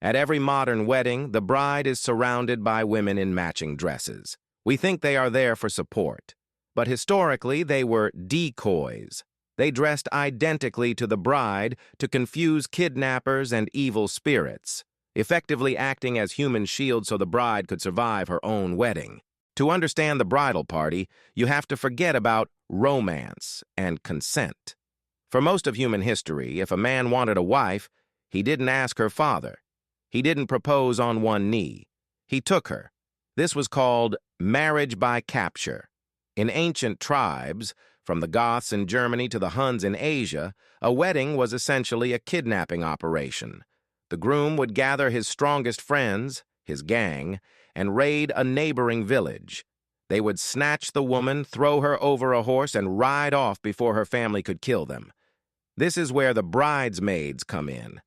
At every modern wedding, the bride is surrounded by women in matching dresses. We think they are there for support, but historically they were decoys. They dressed identically to the bride to confuse kidnappers and evil spirits, effectively acting as human shields so the bride could survive her own wedding. To understand the bridal party, you have to forget about romance and consent. For most of human history, if a man wanted a wife, he didn't ask her father. He didn't propose on one knee. He took her. This was called marriage by capture. In ancient tribes, from the Goths in Germany to the Huns in Asia, a wedding was essentially a kidnapping operation. The groom would gather his strongest friends, his gang, and raid a neighboring village. They would snatch the woman, throw her over a horse, and ride off before her family could kill them. This is where the bridesmaids come in.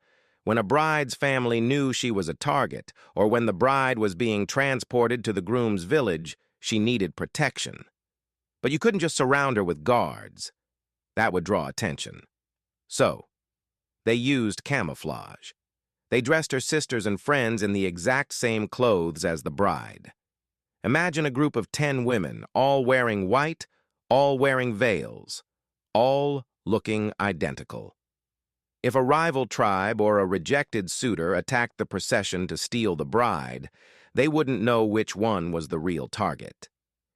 When a bride's family knew she was a target, or when the bride was being transported to the groom's village, she needed protection. But you couldn't just surround her with guards. That would draw attention. So, they used camouflage. They dressed her sisters and friends in the exact same clothes as the bride. Imagine a group of 10 women, all wearing white, all wearing veils, all looking identical. If a rival tribe or a rejected suitor attacked the procession to steal the bride, they wouldn't know which one was the real target.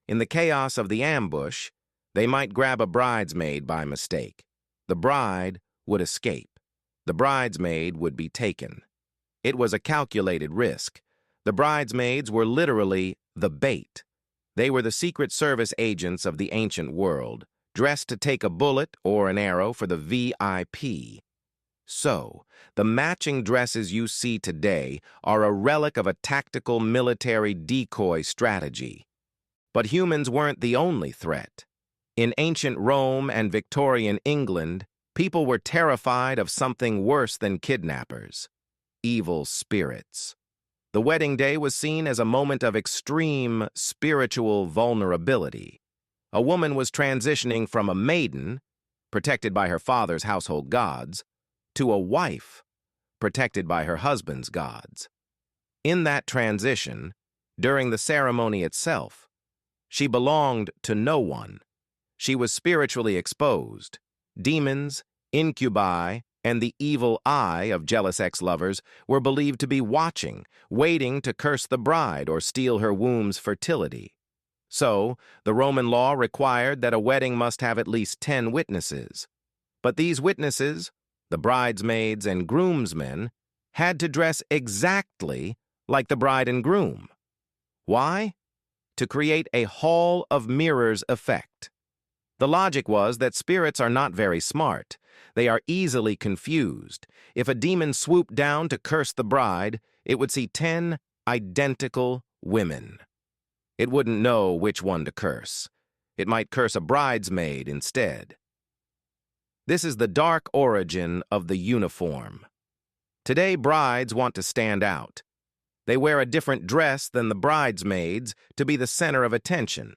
In the chaos of the ambush, they might grab a bridesmaid by mistake. The bride would escape. The bridesmaid would be taken. It was a calculated risk. The bridesmaids were literally the bait. They were the Secret Service agents of the ancient world, dressed to take a bullet or an arrow for the VIP. So, the matching dresses you see today are a relic of a tactical military decoy strategy. But humans weren't the only threat. In ancient Rome and Victorian England, people were terrified of something worse than kidnappers: evil spirits. The wedding day was seen as a moment of extreme spiritual vulnerability. A woman was transitioning from a maiden, protected by her father's household gods, to a wife, protected by her husband's gods. In that transition, during the ceremony itself, she belonged to no one. She was spiritually exposed. Demons, incubi, and the evil eye of jealous ex-lovers were believed to be watching, waiting to curse the bride or steal her womb's fertility. So, the Roman law required that a wedding must have at least 10 witnesses. But these witnesses, the bridesmaids and groomsmen, had to dress exactly like the bride and groom. Why? To create a hall of mirrors effect. The logic was that spirits are not very smart. They are easily confused. If a demon swooped down to curse the bride, it would see 10 identical women. It wouldn't know which one to curse. It might curse a bridesmaid instead. This is the dark origin of the uniform. Today, brides want to stand out. They wear a different dress than the bridesmaids to be the center of attention.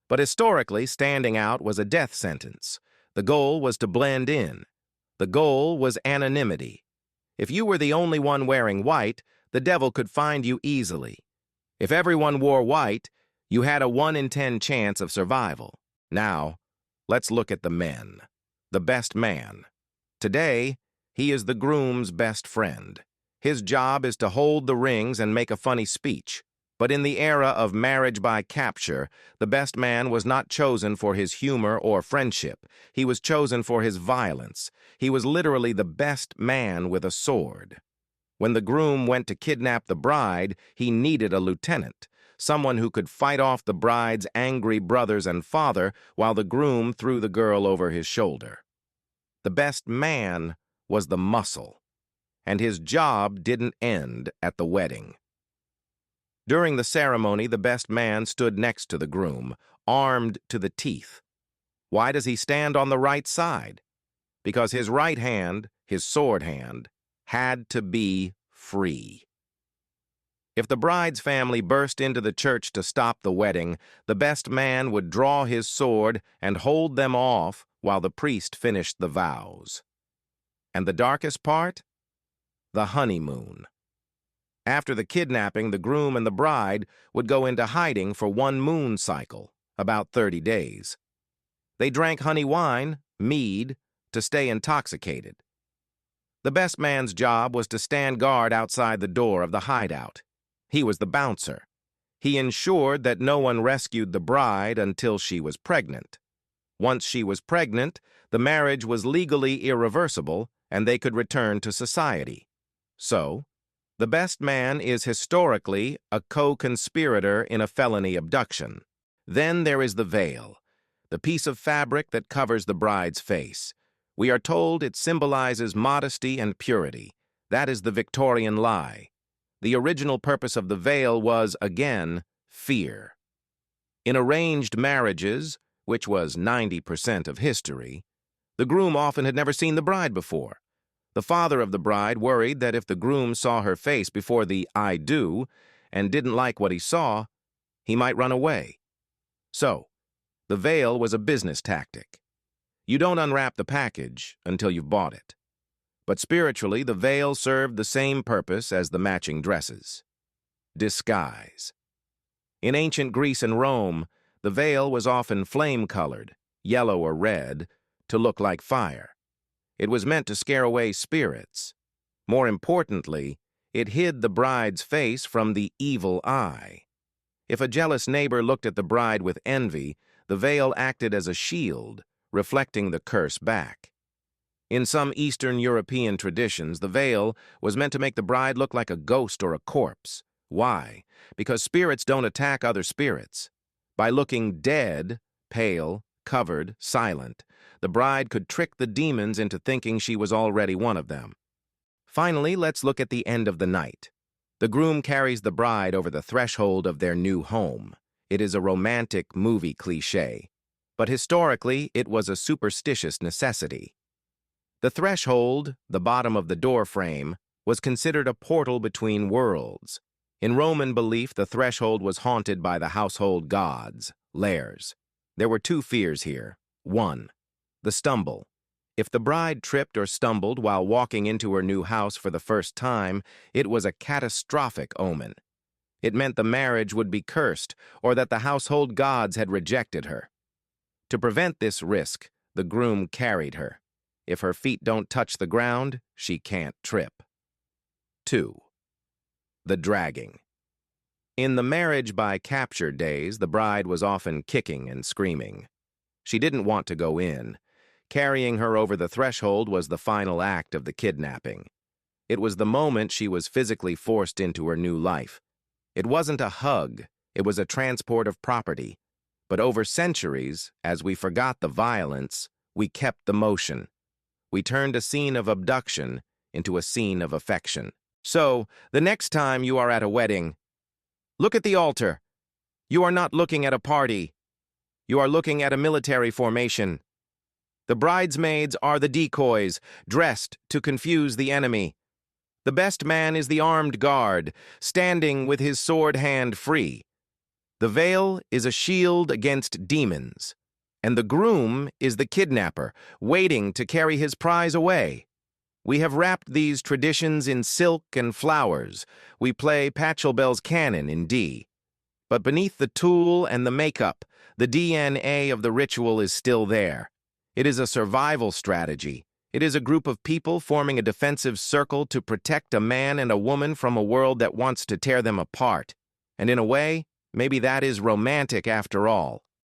But historically, standing out was a death sentence. The goal was to blend in. The goal was anonymity. If you were the only one wearing white, the devil could find you easily. If everyone wore white, you had a 1 in 10 chance of survival. Now, let's look at the men. The best man. Today, he is the groom's best friend. His job is to hold the rings and make a funny speech. But in the era of marriage by capture, the best man was not chosen for his humor or friendship. He was chosen for his violence. He was literally the best man with a sword. When the groom went to kidnap the bride, he needed a lieutenant, someone who could fight off the bride's angry brothers and father while the groom threw the girl over his shoulder. The best man was the muscle, and his job didn't end at the wedding. During the ceremony, the best man stood next to the groom, armed to the teeth. Why does he stand on the right side? Because his right hand, his sword hand, had to be free. If the bride's family burst into the church to stop the wedding, the best man would draw his sword and hold them off while the priest finished the vows. And the darkest part? The honeymoon. After the kidnapping, the groom and the bride would go into hiding for one moon cycle, about 30 days. They drank honey wine, mead, to stay intoxicated. The best man's job was to stand guard outside the door of the hideout. He was the bouncer. He ensured that no one rescued the bride until she was pregnant. Once she was pregnant, the marriage was legally irreversible and they could return to society. So, the best man is historically a co-conspirator in a felony abduction. Then there is the veil, the piece of fabric that covers the bride's face. We are told it symbolizes modesty and purity. That is the Victorian lie. The original purpose of the veil was, again, fear. In arranged marriages, which was 90% of history, the groom often had never seen the bride before. The father of the bride worried that if the groom saw her face before the "I do" and didn't like what he saw, he might run away. So, the veil was a business tactic. You don't unwrap the package until you've bought it. But spiritually, the veil served the same purpose as the matching dresses: disguise. In ancient Greece and Rome, the veil was often flame-colored, yellow or red, to look like fire. It was meant to scare away spirits. More importantly, it hid the bride's face from the evil eye. If a jealous neighbor looked at the bride with envy, the veil acted as a shield, reflecting the curse back. In some Eastern European traditions, the veil was meant to make the bride look like a ghost or a corpse. Why? Because spirits don't attack other spirits. By looking dead, pale, covered, silent, the bride could trick the demons into thinking she was already one of them. Finally, let's look at the end of the night. The groom carries the bride over the threshold of their new home. It is a romantic movie cliché, but historically it was a superstitious necessity. The threshold, the bottom of the door frame, was considered a portal between worlds. In Roman belief, the threshold was haunted by the household gods, lairs. There were two fears here. 1. The stumble. If the bride tripped or stumbled while walking into her new house for the first time, it was a catastrophic omen. It meant the marriage would be cursed or that the household gods had rejected her. To prevent this risk, the groom carried her. If her feet don't touch the ground, she can't trip. 2. The dragging. In the marriage by capture days, the bride was often kicking and screaming. She didn't want to go in. Carrying her over the threshold was the final act of the kidnapping. It was the moment she was physically forced into her new life. It wasn't a hug, it was a transport of property. But over centuries, as we forgot the violence, we kept the motion. We turned a scene of abduction into a scene of affection. So, the next time you are at a wedding, look at the altar. You are not looking at a party. You are looking at a military formation. The bridesmaids are the decoys, dressed to confuse the enemy. The best man is the armed guard, standing with his sword hand free. The veil is a shield against demons, and the groom is the kidnapper, waiting to carry his prize away. We have wrapped these traditions in silk and flowers. We play Pachelbel's canon in D. But beneath the tool and the makeup, the DNA of the ritual is still there. It is a survival strategy. It is a group of people forming a defensive circle to protect a man and a woman from a world that wants to tear them apart. And in a way, maybe that is romantic after all.